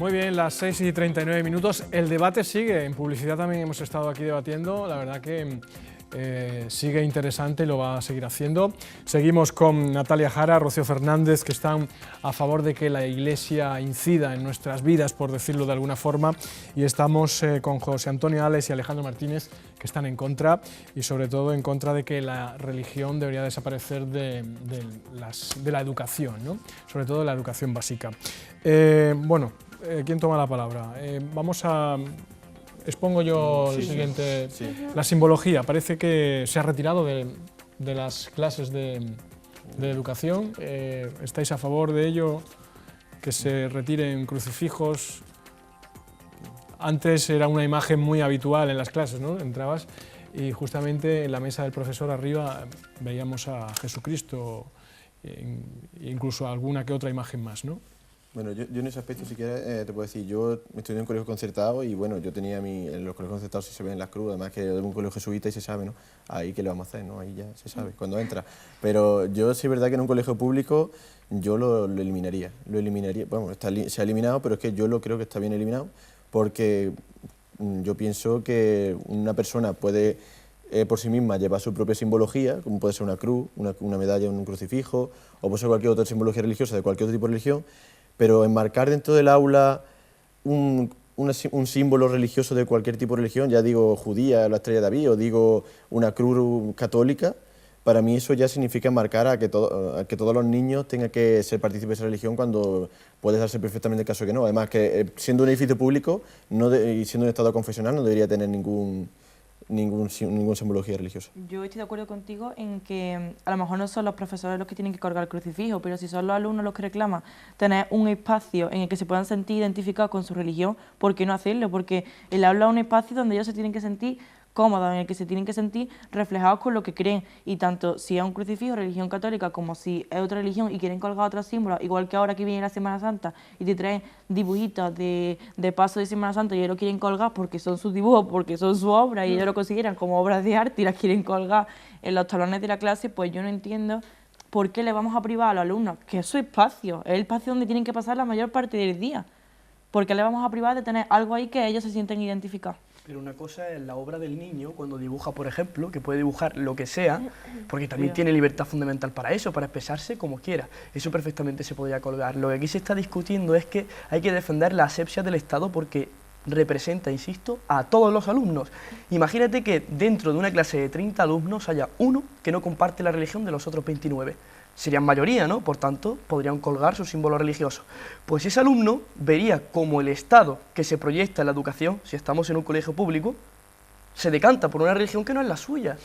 Muy bien, las 6:39. El debate sigue, en publicidad también hemos estado aquí debatiendo, la verdad que sigue interesante y lo va a seguir haciendo. Seguimos con Natalia Jara, Rocío Fernández, que están a favor de que la Iglesia incida en nuestras vidas, por decirlo de alguna forma, y estamos con José Antonio Ales y Alejandro Martínez, que están en contra, y sobre todo en contra de que la religión debería desaparecer de la educación, ¿no? Sobre todo de la educación básica. ¿Quién toma la palabra? Expongo yo el siguiente. Sí. La simbología, parece que se ha retirado de las clases de educación. ¿Estáis a favor de ello? Que se retiren crucifijos. Antes era una imagen muy habitual en las clases, ¿no? Entrabas y justamente en la mesa del profesor arriba veíamos a Jesucristo, incluso alguna que otra imagen más, ¿no? Bueno, yo en ese aspecto, si quieres, te puedo decir, yo estudié en un colegio concertado y bueno, yo tenía en los colegios concertados sí se ven las cruces, además que es un colegio jesuita y se sabe, ¿no? Ahí qué le vamos a hacer, ¿no? Ahí ya se sabe, cuando entra. Pero yo sí es verdad que en un colegio público yo lo eliminaría, bueno, se ha eliminado, pero es que yo lo creo que está bien eliminado, porque yo pienso que una persona puede por sí misma llevar su propia simbología, como puede ser una cruz, una medalla, un crucifijo, o puede ser cualquier otra simbología religiosa de cualquier otro tipo de religión, pero enmarcar dentro del aula un símbolo religioso de cualquier tipo de religión, ya digo judía, la estrella de David, o digo una cruz católica, para mí eso ya significa enmarcar a que todos los niños tengan que ser partícipes de esa religión cuando puede darse perfectamente el caso que no. Además que siendo un edificio público y siendo un estado confesional no debería tener ninguna simbología religiosa. Yo estoy de acuerdo contigo en que a lo mejor no son los profesores los que tienen que colgar el crucifijo, pero si son los alumnos los que reclaman tener un espacio en el que se puedan sentir identificados con su religión, ¿por qué no hacerlo? Porque el aula es un espacio donde ellos se tienen que sentir cómodos, en el que se tienen que sentir reflejados con lo que creen, y tanto si es un crucifijo, religión católica, como si es otra religión y quieren colgar otros símbolos, igual que ahora que viene la Semana Santa y te traen dibujitos de paso de Semana Santa y ellos lo quieren colgar porque son sus dibujos, porque son su obra y ellos lo consideran como obras de arte y las quieren colgar en los talones de la clase, pues yo no entiendo por qué le vamos a privar a los alumnos, que es su espacio, es el espacio donde tienen que pasar la mayor parte del día. ¿Por qué le vamos a privar de tener algo ahí que ellos se sienten identificados? Pero una cosa es la obra del niño, cuando dibuja, por ejemplo, que puede dibujar lo que sea, porque también tiene libertad fundamental para eso, para expresarse como quiera. Eso perfectamente se podría colgar. Lo que aquí se está discutiendo es que hay que defender la asepsia del Estado porque representa, insisto, a todos los alumnos. Imagínate que dentro de una clase de 30 alumnos haya uno que no comparte la religión de los otros 29. Serían mayoría, ¿no? Por tanto, podrían colgar su símbolo religioso. Pues ese alumno vería como el Estado que se proyecta en la educación, si estamos en un colegio público, se decanta por una religión que no es la suya.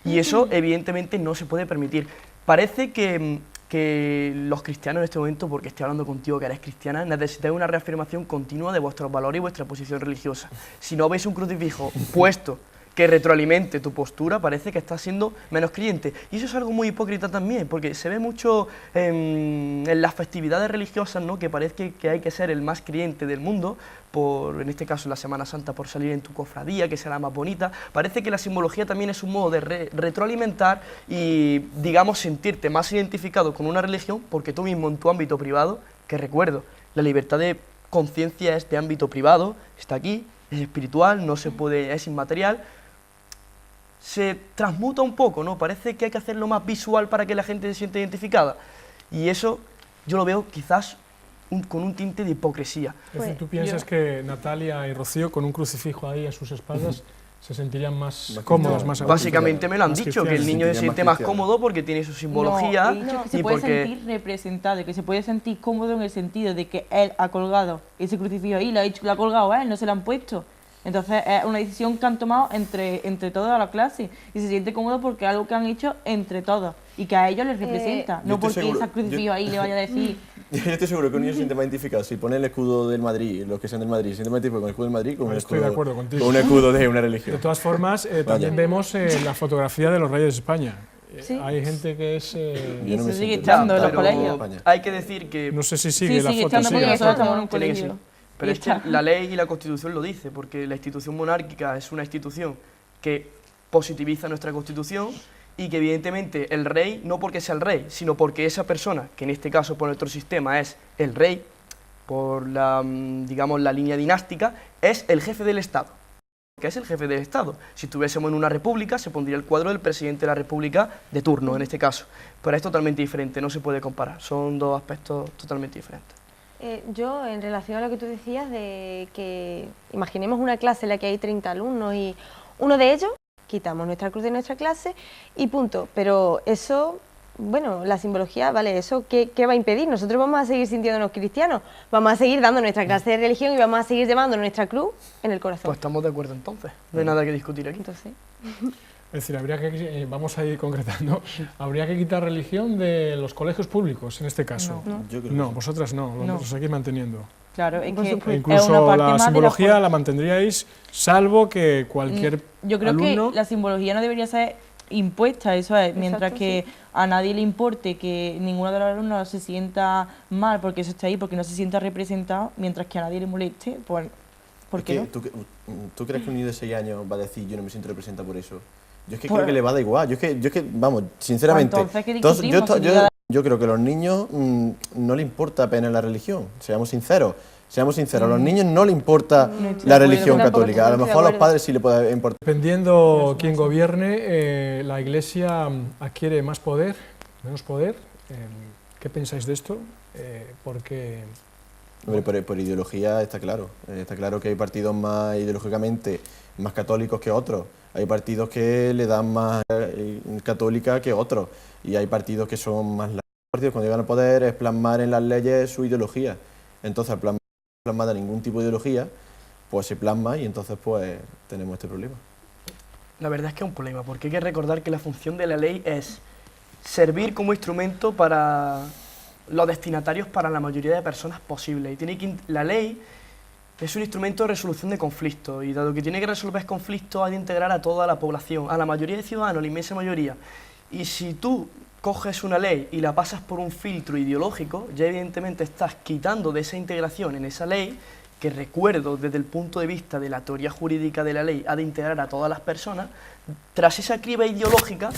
Y eso, evidentemente, no se puede permitir. Parece que los cristianos en este momento, porque estoy hablando contigo que eres cristiana, necesitáis una reafirmación continua de vuestros valores y vuestra posición religiosa. Si no veis un crucifijo puesto que retroalimente tu postura, parece que estás siendo menos creyente. Y eso es algo muy hipócrita también, porque se ve mucho en las festividades religiosas, ¿no? Que parece que hay que ser el más creyente del mundo, en este caso la Semana Santa, por salir en tu cofradía, que será más bonita. Parece que la simbología también es un modo de retroalimentar y, digamos, sentirte más identificado con una religión, porque tú mismo en tu ámbito privado, que recuerdo, la libertad de conciencia es de ámbito privado, está aquí, es espiritual, no se puede, es inmaterial, se transmuta un poco, ¿no? Parece que hay que hacerlo más visual para que la gente se sienta identificada. Y eso yo lo veo quizás con un tinte de hipocresía. Es decir, ¿tú piensas que Natalia y Rocío, con un crucifijo ahí a sus espaldas, se sentirían más cómodos, más seguros? Básicamente me lo han dicho, que el niño se siente más cómodo porque tiene su simbología. No, que se puede sentir representado, que se puede sentir cómodo en el sentido de que él ha colgado ese crucifijo ahí, lo ha colgado él, no se lo han puesto. Entonces es una decisión que han tomado entre toda la clase y se siente cómodo porque es algo que han hecho entre todos y que a ellos les representa, no porque ese crucifijo ahí le vaya a decir... Yo estoy seguro que un niño se siente más identificado si pone el escudo del Madrid, los que sean del Madrid, se siente más identificado con el escudo del Madrid con un escudo de una religión. De todas formas, también vemos la fotografía de los reyes de España. ¿Sí? Hay gente que es... y se sigue echando en los colegios. Hay que decir que... No sé si sigue la foto. Echando porque nosotros estamos en un colegio. Pero es que la ley y la Constitución lo dice, porque la institución monárquica es una institución que positiviza nuestra Constitución y que evidentemente el rey, no porque sea el rey, sino porque esa persona, que en este caso por nuestro sistema es el rey, por la, digamos, la línea dinástica, es el jefe del Estado. Que es el jefe del Estado. Si estuviésemos en una república, se pondría el cuadro del presidente de la república de turno, en este caso. Pero es totalmente diferente, no se puede comparar. Son dos aspectos totalmente diferentes. Yo, en relación a lo que tú decías de que imaginemos una clase en la que hay 30 alumnos y uno de ellos, quitamos nuestra cruz de nuestra clase y punto. Pero eso, bueno, la simbología, vale, ¿eso qué va a impedir? Nosotros vamos a seguir sintiéndonos cristianos, vamos a seguir dando nuestra clase de religión y vamos a seguir llevando nuestra cruz en el corazón. Pues estamos de acuerdo entonces, no hay nada que discutir aquí. Entonces, Es decir, habría que, vamos a ir concretando, habría que quitar religión de los colegios públicos, en este caso. No. Yo creo que No, sí. vosotras no, No. lo seguís manteniendo. Claro, es Por que supuesto. E es incluso una parte la más de simbología la mantendríais, salvo que cualquier Yo creo alumno... que la simbología no debería ser impuesta, eso es, mientras Exacto, que a nadie le importe que ninguno de los alumnos se sienta mal porque eso está ahí, porque no se sienta representado, mientras que a nadie le moleste, pues, ¿por Es qué que no? ¿tú crees que un niño de 6 años va a decir yo no me siento representado por eso? Yo es que Pues- creo que le va a dar igual. Yo es que vamos, sinceramente. Pues entonces, ¿qué todos- discutimos? Si yo creo que a los niños no le importa apenas la religión, seamos sinceros. Seamos sinceros, a los niños no le importa No estoy de la acuerdo. religión Tampoco católica. A lo estoy de mejor a los acuerdo. padres sí le puede importar. Dependiendo quién gobierne, la Iglesia adquiere más poder, menos poder. ¿Qué pensáis de esto? Porque Hombre, por ideología está claro. Está claro que hay partidos más ideológicamente más católicos que otros. Hay partidos que le dan más católica que otros. Y hay partidos que son más laicos. Los partidos cuando llegan al poder es plasmar en las leyes su ideología. Entonces, al plasmar ningún tipo de ideología, pues se plasma y entonces pues tenemos este problema. La verdad es que es un problema, porque hay que recordar que la función de la ley es servir como instrumento para los destinatarios, para la mayoría de personas posible. Y la ley es un instrumento de resolución de conflictos, y dado que tiene que resolver conflictos, hay de integrar a toda la población, a la mayoría de ciudadanos, la inmensa mayoría. Y si tú coges una ley y la pasas por un filtro ideológico, ya evidentemente estás quitando de esa integración en esa ley, que recuerdo desde el punto de vista de la teoría jurídica de la ley ha de integrar a todas las personas, tras esa criba ideológica,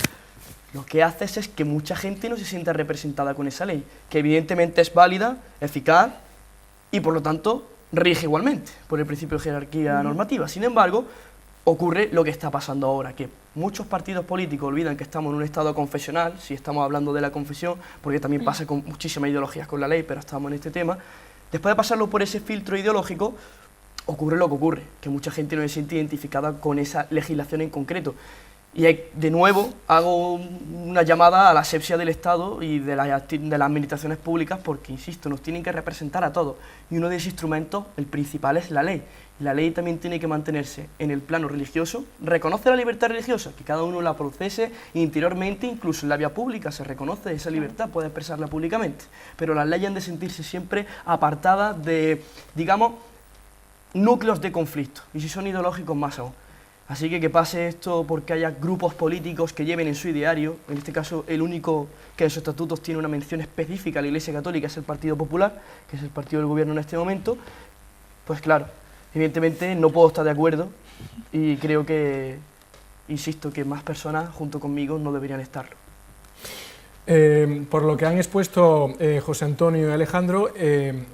lo que haces es que mucha gente no se sienta representada con esa ley, que evidentemente es válida, eficaz y por lo tanto rige igualmente por el principio de jerarquía normativa. Sin embargo, ocurre lo que está pasando ahora, que muchos partidos políticos olvidan que estamos en un estado confesional, si estamos hablando de la confesión, porque también pasa con muchísimas ideologías con la ley, pero estamos en este tema. Después de pasarlo por ese filtro ideológico, ocurre lo que ocurre, que mucha gente no se siente identificada con esa legislación en concreto. Y de nuevo hago una llamada a la asepsia del Estado y de las administraciones públicas porque, insisto, nos tienen que representar a todos. Y uno de esos instrumentos, el principal, es la ley. Y la ley también tiene que mantenerse en el plano religioso, reconoce la libertad religiosa, que cada uno la procese interiormente, incluso en la vía pública se reconoce esa libertad, puede expresarla públicamente. Pero las leyes han de sentirse siempre apartadas de, digamos, núcleos de conflicto, y si son ideológicos más aún. Así que pase esto porque haya grupos políticos que lleven en su ideario, en este caso el único que en sus estatutos tiene una mención específica a la Iglesia Católica es el Partido Popular, que es el partido del gobierno en este momento, pues claro, evidentemente no puedo estar de acuerdo y creo que, insisto, que más personas junto conmigo no deberían estarlo. Por lo que han expuesto José Antonio y Alejandro,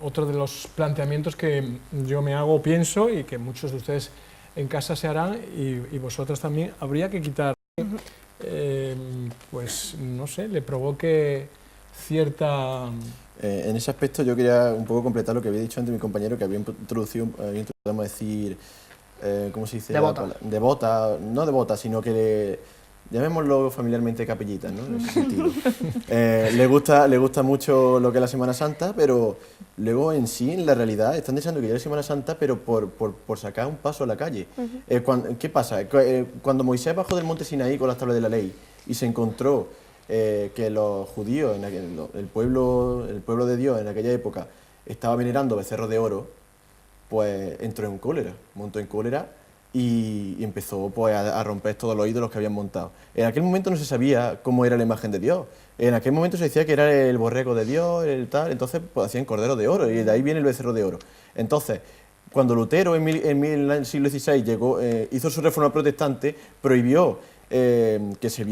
otro de los planteamientos que yo me hago, pienso, y que muchos de ustedes en casa se harán, y vosotras también, habría que quitar, pues no sé, le provoque cierta... En ese aspecto yo quería un poco completar lo que había dicho antes mi compañero, que había introducido, podemos decir, ¿cómo se dice? Devota. Devota, no devota, sino que llamémoslo familiarmente capellitas, ¿no? En ese sentido. Le gusta mucho lo que es la Semana Santa, pero luego en sí, en la realidad, están deseando que llegue la Semana Santa, pero por sacar un paso a la calle. ¿Qué pasa? Cuando Moisés bajó del monte Sinaí con las tablas de la ley y se encontró que los judíos, el pueblo de Dios en aquella época, estaba venerando becerros de oro, pues entró en cólera, montó en cólera y empezó pues, a romper todos los ídolos que habían montado. En aquel momento no se sabía cómo era la imagen de Dios. En aquel momento se decía que era el borrego de Dios, el tal, entonces pues, hacían cordero de oro y de ahí viene el becerro de oro. Entonces, cuando Lutero en el siglo XVI llegó, hizo su reforma protestante, prohibió que se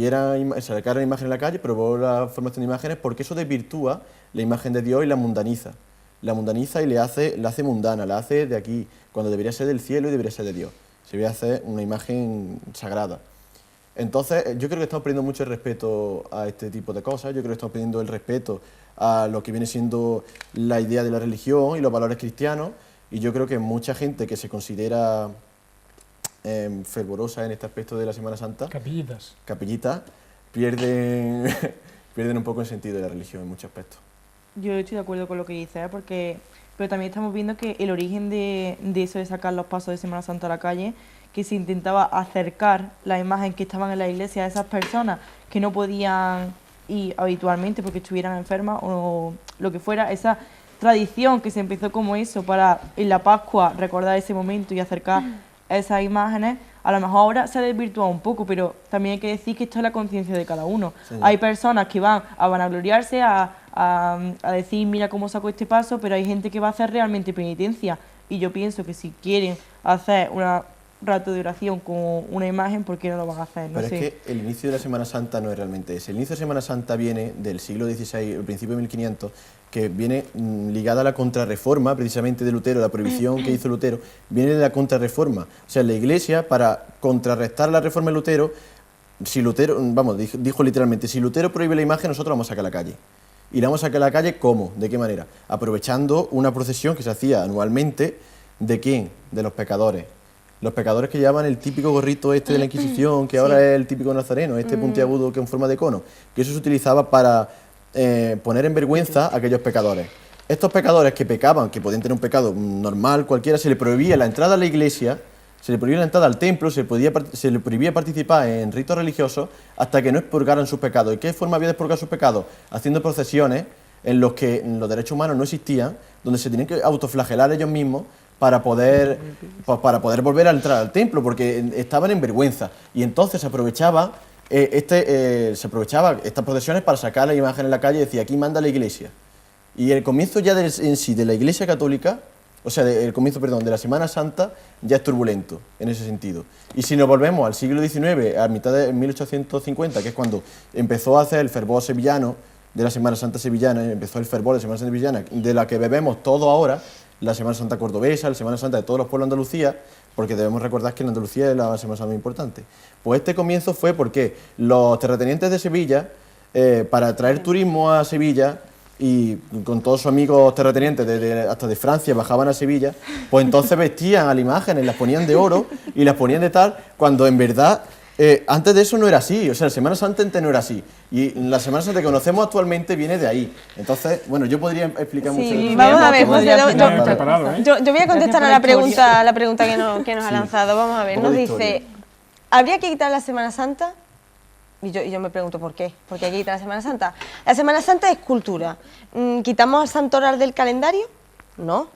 sacaran imágenes en la calle, probó la formación de imágenes porque eso desvirtúa la imagen de Dios y la mundaniza. la mundaniza y la hace mundana, la hace de aquí, cuando debería ser del cielo y debería ser de Dios. Se debería hacer una imagen sagrada. Entonces, yo creo que estamos perdiendo mucho el respeto a este tipo de cosas, yo creo que estamos perdiendo el respeto a lo que viene siendo la idea de la religión y los valores cristianos, y yo creo que mucha gente que se considera fervorosa en este aspecto de la Semana Santa, capillitas, pierden un poco el sentido de la religión en muchos aspectos. Yo estoy de acuerdo con lo que dices, pero también estamos viendo que el origen de eso de sacar los pasos de Semana Santa a la calle, que se intentaba acercar la imagen que estaban en la iglesia a esas personas que no podían ir habitualmente porque estuvieran enfermas o lo que fuera, esa tradición que se empezó como eso para en la Pascua recordar ese momento y acercar esas imágenes, a lo mejor ahora se ha desvirtuado un poco, pero también hay que decir que esto es la conciencia de cada uno. Sí. Hay personas que van a vanagloriarse, a decir mira cómo saco este paso, pero hay gente que va a hacer realmente penitencia, y yo pienso que si quieren hacer un rato de oración con una imagen, ¿por qué no lo van a hacer? No pero sé. Es que el inicio de la Semana Santa no es realmente ese. El inicio de Semana Santa viene del siglo XVI, el principio de 1500, que viene ligada a la contrarreforma, precisamente de Lutero, la prohibición que hizo Lutero, viene de la contrarreforma. O sea, la Iglesia, para contrarrestar la reforma de Lutero, si Lutero, vamos, dijo literalmente, si Lutero prohíbe la imagen, nosotros vamos a sacar a la calle. ¿Y la vamos a sacar a la calle cómo? ¿De qué manera? Aprovechando una procesión que se hacía anualmente, ¿de quién? De los pecadores. Los pecadores que llevaban el típico gorrito este de la Inquisición, que ahora es el típico nazareno, este puntiagudo que en forma de cono, que eso se utilizaba para poner en vergüenza a aquellos pecadores. Estos pecadores que pecaban, que podían tener un pecado normal, cualquiera, se le prohibía la entrada a la iglesia, se le prohibía la entrada al templo, se le prohibía participar en ritos religiosos hasta que no expurgaran sus pecados. ¿Y qué forma había de expurgar sus pecados? Haciendo procesiones en los que los derechos humanos no existían, donde se tenían que autoflagelar ellos mismos para poder volver a entrar al templo, porque estaban en vergüenza. Y entonces se aprovechaba estas procesiones para sacar la imagen en la calle y decir, aquí manda la iglesia. Y el comienzo ya en sí de la Iglesia Católica, o sea, el comienzo, perdón, de la Semana Santa, ya es turbulento en ese sentido. Y si nos volvemos al siglo XIX, a mitad de 1850, que es cuando empezó a hacer el fervor sevillano de la Semana Santa sevillana, empezó el fervor de la Semana Santa sevillana, de la que bebemos todo ahora, la Semana Santa cordobesa, la Semana Santa de todos los pueblos de Andalucía, porque debemos recordar que en Andalucía es la Semana Santa muy importante. Pues este comienzo fue porque los terratenientes de Sevilla, para atraer turismo a Sevilla, y con todos sus amigos terratenientes hasta de Francia bajaban a Sevilla, pues entonces vestían a las imágenes, las ponían de oro y las ponían de tal, cuando en verdad antes de eso no era así. O sea, la Semana Santa antes no era así, y la Semana Santa que conocemos actualmente viene de ahí. Entonces, bueno, yo podría explicar mucho de eso. Vamos a ver, yo voy a contestar a la pregunta que nos ha lanzado. Vamos a ver, nos dice, ¿habría que quitar la Semana Santa? Y yo me pregunto ¿por qué? ¿Por qué hay que quitar la Semana Santa? La Semana Santa es cultura. ¿Quitamos al santoral del calendario? No.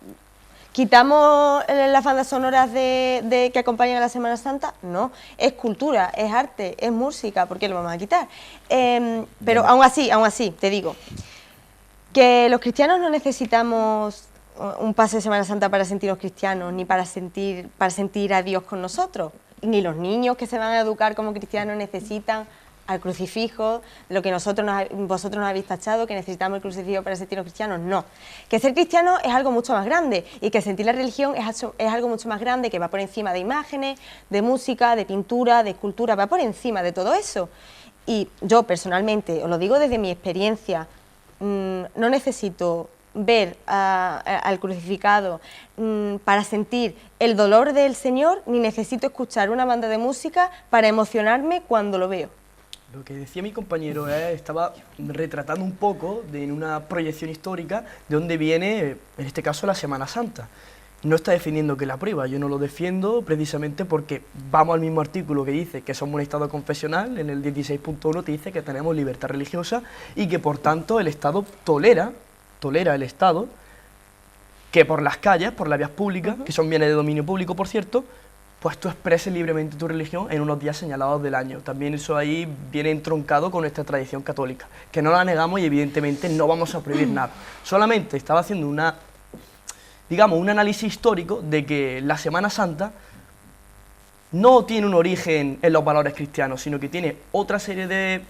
¿Quitamos las bandas sonoras que acompañan a la Semana Santa? No. Es cultura, es arte, es música. ¿Por qué lo vamos a quitar? Pero aún así, te digo, que los cristianos no necesitamos un pase de Semana Santa para sentirnos cristianos, ni para sentir a Dios con nosotros. Ni los niños que se van a educar como cristianos necesitan al crucifijo, lo que vosotros nos habéis tachado, que necesitamos el crucifijo para sentirnos cristianos, no. Que ser cristiano es algo mucho más grande, y que sentir la religión es algo mucho más grande, que va por encima de imágenes, de música, de pintura, de escultura, va por encima de todo eso. Y yo personalmente, os lo digo desde mi experiencia, no necesito ver al crucificado para sentir el dolor del Señor, ni necesito escuchar una banda de música para emocionarme cuando lo veo. Lo que decía mi compañero estaba retratando un poco en una proyección histórica de dónde viene, en este caso, la Semana Santa. No está defendiendo que la prueba, yo no lo defiendo precisamente porque vamos al mismo artículo que dice que somos un Estado confesional, en el 16.1 te dice que tenemos libertad religiosa y que por tanto el Estado tolera el Estado que por las calles, por las vías públicas, que son bienes de dominio público por cierto, pues tú expreses libremente tu religión en unos días señalados del año. También eso ahí viene entroncado con nuestra tradición católica, que no la negamos y evidentemente no vamos a prohibir nada. Solamente estaba haciendo un análisis histórico de que la Semana Santa no tiene un origen en los valores cristianos, sino que tiene otra serie de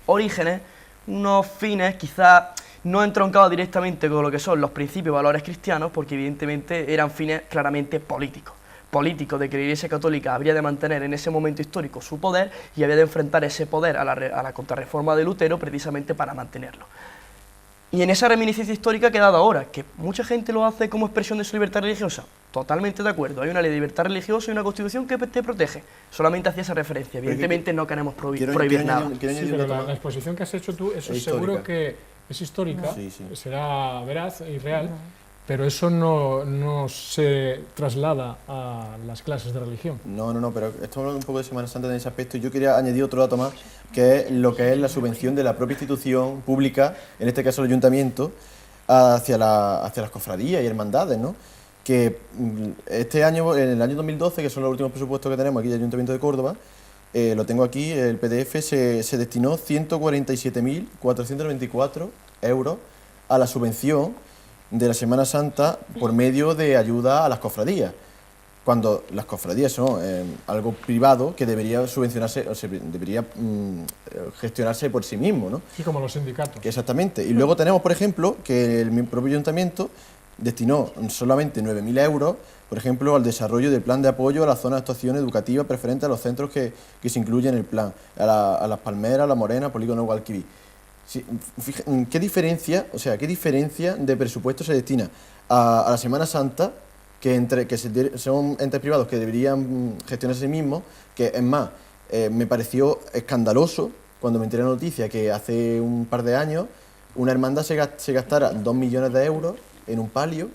orígenes, unos fines quizás no entroncaba directamente con lo que son los principios y valores cristianos, porque evidentemente eran fines claramente políticos de que la Iglesia Católica habría de mantener en ese momento histórico su poder y había de enfrentar ese poder a la contrarreforma de Lutero precisamente para mantenerlo. Y en esa reminiscencia histórica ha quedado ahora, que mucha gente lo hace como expresión de su libertad religiosa. Totalmente de acuerdo, hay una ley de libertad religiosa y una constitución que te protege. Solamente hacía esa referencia, evidentemente no queremos prohibir nada. Sí, pero la exposición que has hecho tú, eso Es seguro histórica. que es histórica, Sí, sí. será veraz y real, pero eso no se traslada a las clases de religión. No, pero estamos hablando un poco de Semana Santa en ese aspecto y yo quería añadir otro dato más, que es lo que es la subvención de la propia institución pública, en este caso el ayuntamiento, hacia las cofradías y hermandades, ¿no? Que este año, en el año 2012, que son los últimos presupuestos que tenemos aquí del Ayuntamiento de Córdoba, lo tengo aquí, el PDF, se destinó 147.424 euros a la subvención de la Semana Santa por medio de ayuda a las cofradías, cuando las cofradías son algo privado que debería subvencionarse, o sea, debería gestionarse por sí mismo, ¿no? Sí, como los sindicatos. Que exactamente. Y luego tenemos, por ejemplo, que el propio ayuntamiento destinó solamente 9.000 euros, por ejemplo, al desarrollo del plan de apoyo a la zona de actuación educativa preferente a los centros que se incluyen en el plan, a las Palmeras, La Morena, Polígono Guadalquivir. Sí, ¿qué diferencia de presupuesto se destina a la Semana Santa, son entes privados que deberían gestionarse a sí mismos? Que es más, me pareció escandaloso cuando me enteré de la noticia que hace un par de años una hermandad se gastara 2 millones de euros en un palio.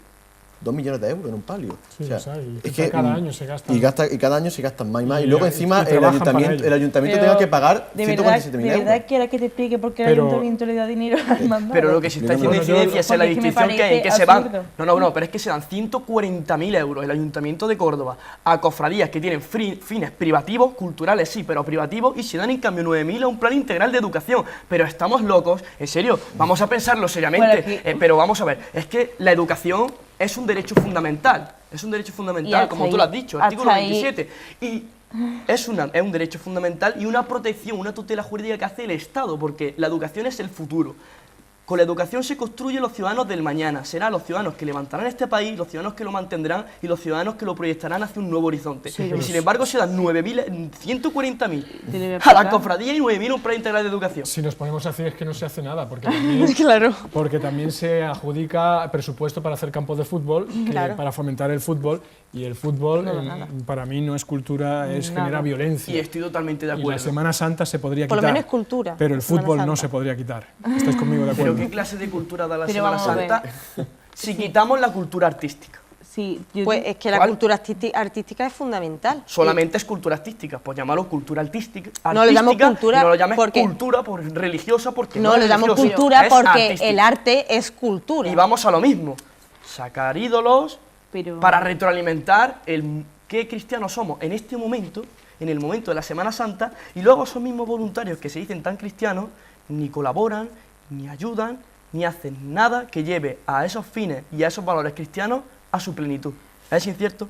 2 millones de euros en un palio. Sí, O sea, o sea, y es que cada año se gastan. y cada año se gastan más y más. Y Y- luego y encima el trabajan para ayuntamiento Pero, tenga que pagar ¿de 147.000 euros. verdad quieres que te explique por qué el Pero- ayuntamiento le da dinero a la hermandad? Pero lo que se está haciendo Bueno, yo- incidencia es en la porque es que me distinción que hay, que parece se van... absurdo. No, pero es que se dan 140.000 euros el Ayuntamiento de Córdoba a cofradías que tienen fines privativos, culturales sí, pero privativos, y se dan en cambio 9.000 a un plan integral de educación. Pero estamos locos, en serio, vamos a pensarlo seriamente, Bueno, aquí- pero vamos a ver, es que la educación es un derecho fundamental, Y como hasta tú ahí- lo has dicho, artículo hasta ahí- 27. Y es un derecho fundamental y una protección, una tutela jurídica que hace el Estado, porque la educación es el futuro. Con la educación se construyen los ciudadanos del mañana. Serán los ciudadanos que levantarán este país, los ciudadanos que lo mantendrán y los ciudadanos que lo proyectarán hacia un nuevo horizonte. Sí, y pero- sin embargo se dan 140.000 Te lo voy a a la explicar. cofradía y 9.000 a un plan integral de educación. Si nos ponemos así es que no se hace nada, porque también, Claro. porque también se adjudica presupuesto para hacer campos de fútbol, Claro. para fomentar el fútbol, y el fútbol No, nada. para mí no es cultura, Nada. genera violencia. Y estoy totalmente de Y la acuerdo. Semana Santa se podría Por lo quitar, menos es cultura, pero el Semana fútbol no Santa. se podría quitar. ¿Estáis conmigo de Pero acuerdo? ¿qué clase de cultura da la Pero Semana vamos a ver. Santa si quitamos la cultura artística? Sí, yo Pues es que la ¿Cuál? cultura artística es fundamental. Solamente es cultura artística, pues llamarlo cultura artística. No lo llamo artística, cultura y no lo llames porque- cultura por religiosa porque No, es lo llamo religioso, cultura es porque artística. el arte es cultura. Y vamos a lo mismo, sacar ídolos Pero- para retroalimentar el qué cristianos somos en este momento, en el momento de la Semana Santa, y luego esos mismos voluntarios que se dicen tan cristianos, ni colaboran, ni ayudan, ni hacen nada que lleve a esos fines y a esos valores cristianos a su plenitud. ¿Es incierto?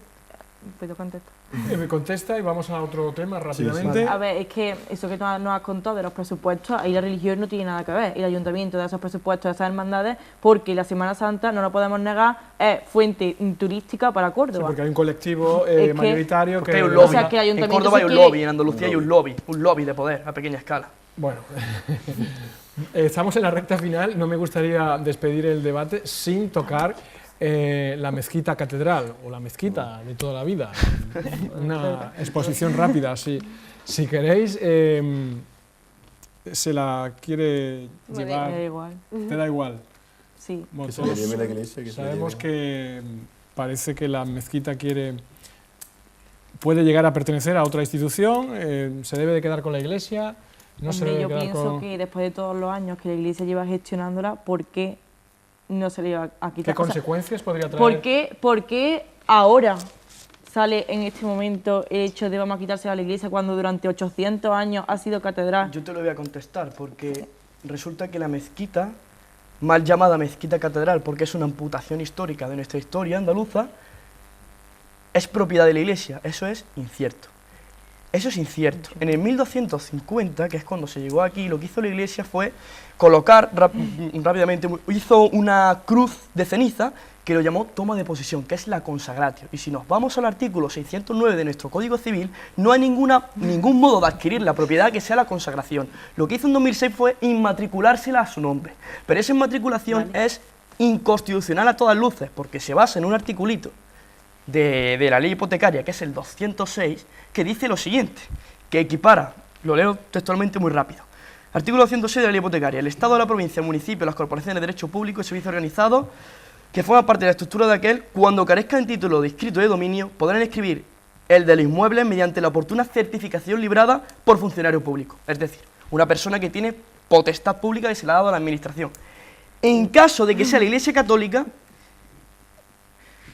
¿Puedo contestar? Me contesta y vamos a otro tema rápidamente. A ver, es que eso que nos has contado de los presupuestos, ahí la religión no tiene nada que ver. El ayuntamiento de esos presupuestos de esas hermandades, porque la Semana Santa, no lo podemos negar, es fuente turística para Sí, Córdoba. porque hay un colectivo Es que- mayoritario Porque que... hay un lobby. O sea, que el En ayuntamiento Córdoba hay si un quiere- lobby, en Andalucía hay un lobby de poder a pequeña escala. Bueno, estamos en la recta final. No me gustaría despedir el debate sin tocar la mezquita catedral, o la mezquita de toda la vida. Una exposición rápida, si queréis. ¿Se la quiere Me llevar? Me da igual. ¿Te da igual? Sí. Bueno, Que se le todos lleve la iglesia, que se le sabemos lleve. que parece que la mezquita puede llegar a pertenecer a otra institución, se debe de quedar con la iglesia, no se Hombre, debe yo quedar pienso con... que después de todos los años que la Iglesia lleva gestionándola, ¿por qué no se le iba a quitar? ¿Qué O sea, consecuencias podría traer? ¿por qué ahora sale en este momento el hecho de vamos a quitársela a la Iglesia cuando durante 800 años ha sido catedral? Yo te lo voy a contestar porque resulta que la mezquita, mal llamada mezquita catedral porque es una amputación histórica de nuestra historia andaluza, es propiedad de la iglesia, eso es incierto. Eso es incierto. En el 1250, que es cuando se llegó aquí, lo que hizo la Iglesia fue colocar rápidamente, hizo una cruz de ceniza que lo llamó toma de posesión, que es la consagratio. Y si nos vamos al artículo 609 de nuestro Código Civil, no hay ningún modo de adquirir la propiedad que sea la consagración. Lo que hizo en 2006 fue inmatriculársela a su nombre. Pero esa inmatriculación es inconstitucional a todas luces, porque se basa en un articulito de la ley hipotecaria, que es el 206, que dice lo siguiente, que equipara, lo leo textualmente muy rápido. Artículo 206 de la ley hipotecaria. El Estado, la provincia, el municipio, las corporaciones de derecho público y servicios organizados que forman parte de la estructura de aquel, cuando carezcan en título de inscrito de dominio, podrán escribir el de los inmuebles mediante la oportuna certificación librada por funcionario público. Es decir, una persona que tiene potestad pública que se le ha dado a la administración. En caso de que sea la Iglesia Católica,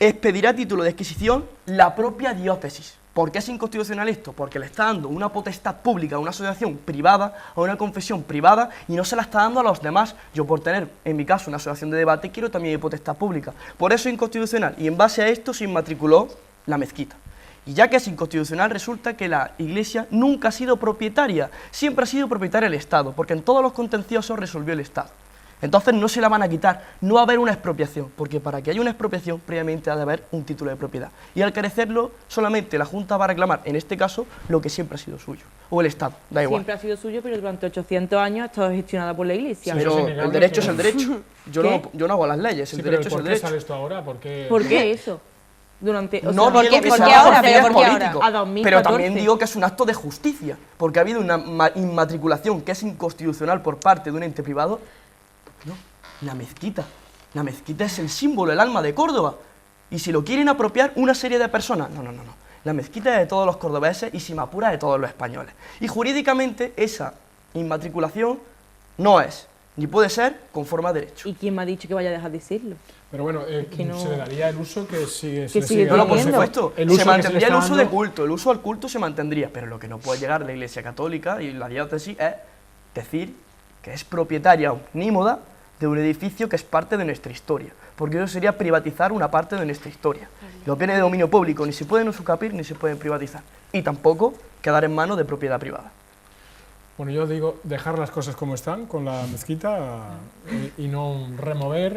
expedirá título de adquisición la propia diócesis. ¿Por qué es inconstitucional esto? Porque le está dando una potestad pública a una asociación privada, a una confesión privada, y no se la está dando a los demás. Yo, por tener, en mi caso, una asociación de debate, quiero también mi potestad pública. Por eso es inconstitucional, y en base a esto se inmatriculó la mezquita. Y ya que es inconstitucional, resulta que la Iglesia nunca ha sido propietaria, siempre ha sido propietaria el Estado, porque en todos los contenciosos resolvió el Estado. Entonces no se la van a quitar, no va a haber una expropiación, porque para que haya una expropiación previamente ha de haber un título de propiedad. Y al carecerlo, solamente la Junta va a reclamar, en este caso, lo que siempre ha sido suyo, o el Estado, da igual. Siempre ha sido suyo, pero durante 800 años ha estado gestionada por la Iglesia. Pero el derecho es el derecho, yo no hago las leyes, el derecho es el derecho. ¿Por qué sale esto ahora? ¿Por qué eso? Durante, no sea, digo que ¿por sea qué ahora? fines ¿Pero por qué políticos, ahora? A 2014. pero también digo que es un acto de justicia, porque ha habido una inmatriculación que es inconstitucional por parte de un ente privado. No, la mezquita es el símbolo, el alma de Córdoba, y si lo quieren apropiar una serie de personas, no, la mezquita es de todos los cordobeses y si me apura de todos los españoles. Y jurídicamente esa inmatriculación no es, ni puede ser conforme a derecho. ¿Y quién me ha dicho que vaya a dejar de decirlo? Pero bueno, no. se le daría el uso que sigue, Que sigue No, por teniendo. supuesto, El uso se que mantendría se le el está uso de dando. culto, el uso al culto se mantendría, pero lo que no puede llegar la Iglesia Católica y la diócesis es decir que es propietaria omnímoda de un edificio que es parte de nuestra historia, porque eso sería privatizar una parte de nuestra historia. Los bienes de dominio público ni se pueden usufructuar ni se pueden privatizar, y tampoco quedar en manos de propiedad privada. Bueno, yo digo dejar las cosas como están con la mezquita y no remover.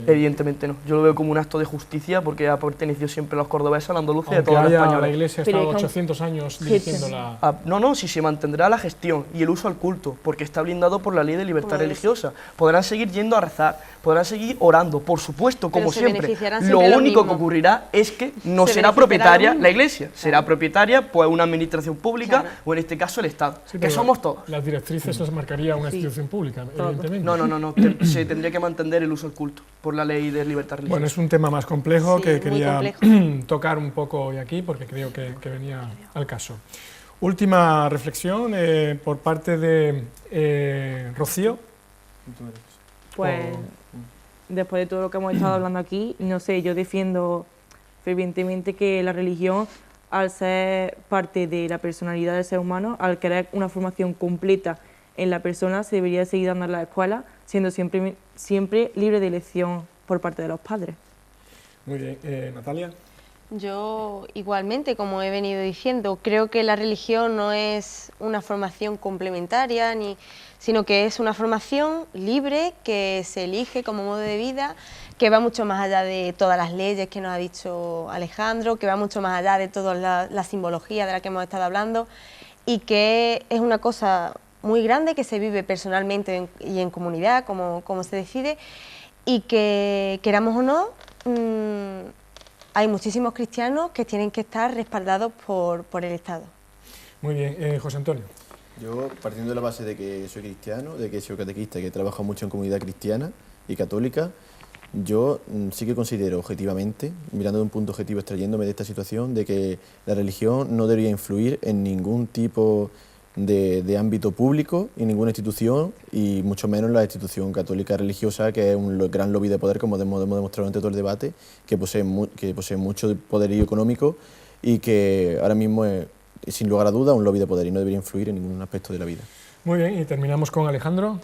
Evidentemente no, yo lo veo como un acto de justicia porque ha pertenecido siempre a los cordobeses, a la andalucía y a Aunque todos los la españoles. Iglesia ha Pero estado es que 800 años dirigiéndola. No, si se mantendrá la gestión y el uso al culto, porque está blindado por la ley de libertad religiosa. Podrán seguir yendo a rezar, podrán seguir orando, por supuesto, como Pero se siempre. beneficiarán Lo siempre los único que mismos. ocurrirá es que no Se será beneficiará propietaria los mismos. la Iglesia, será propietaria pues una administración pública o en este caso el Estado, Sí, que pero somos todos. Las directrices las marcaría una institución pública, evidentemente. No, se tendría que mantener el uso al culto por la ley de libertad religiosa. Bueno, es un tema más complejo Sí, que muy quería complejo. tocar un poco hoy aquí porque creo que venía al caso. Última reflexión por parte de Rocío. Pues después de todo lo que hemos estado hablando aquí, no sé, yo defiendo fervientemente que la religión, al ser parte de la personalidad del ser humano, al querer una formación completa en la persona, se debería seguir dando en la escuela, siendo siempre libre de elección por parte de los padres. Muy bien, Natalia. Yo igualmente, como he venido diciendo, creo que la religión no es una formación complementaria, sino que es una formación libre que se elige como modo de vida, que va mucho más allá de todas las leyes que nos ha dicho Alejandro, que va mucho más allá de toda la simbología de la que hemos estado hablando y que es una cosa muy grande que se vive personalmente y en comunidad, como se decide, y que queramos o no, hay muchísimos cristianos que tienen que estar respaldados por el Estado. Muy bien, José Antonio. Yo, partiendo de la base de que soy cristiano, de que soy catequista, que he trabajado mucho en comunidad cristiana y católica, yo sí que considero objetivamente, mirando de un punto objetivo, extrayéndome de esta situación, de que la religión no debería influir en ningún tipo de ámbito público y ninguna institución, y mucho menos la institución católica religiosa, que es un gran lobby de poder, como hemos demostrado durante todo el debate, que posee mucho poderío económico y que ahora mismo es, sin lugar a dudas, un lobby de poder y no debería influir en ningún aspecto de la vida. Muy bien, y terminamos con Alejandro.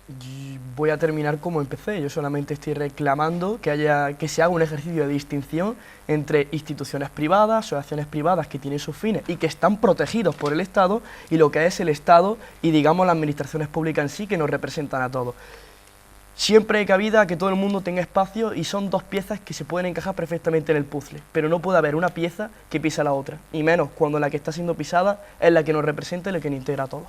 Y voy a terminar como empecé. Yo solamente estoy reclamando que se haga un ejercicio de distinción entre instituciones privadas, asociaciones privadas que tienen sus fines y que están protegidos por el Estado, y lo que es el Estado y, digamos, las administraciones públicas en sí, que nos representan a todos. Siempre hay cabida a que todo el mundo tenga espacio, y son dos piezas que se pueden encajar perfectamente en el puzzle, pero no puede haber una pieza que pisa a la otra, y menos cuando la que está siendo pisada es la que nos representa y la que nos integra a todos.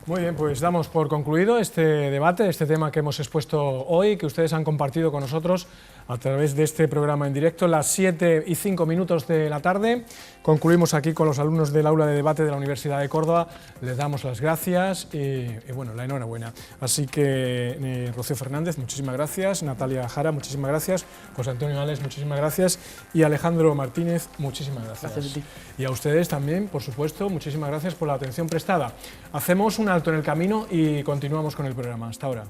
Muy bien, pues damos por concluido este debate, este tema que hemos expuesto hoy, que ustedes han compartido con nosotros a través de este programa en directo, las 7:05 de la tarde. Concluimos aquí con los alumnos del aula de debate de la Universidad de Córdoba. Les damos las gracias y bueno, la enhorabuena. Así que Rocío Fernández, muchísimas gracias, Natalia Jara, muchísimas gracias, José Antonio Ales, muchísimas gracias, y Alejandro Martínez, muchísimas gracias. Gracias a ti. Y a ustedes también, por supuesto, muchísimas gracias por la atención prestada. Hacemos un alto en el camino y continuamos con el programa. Hasta ahora.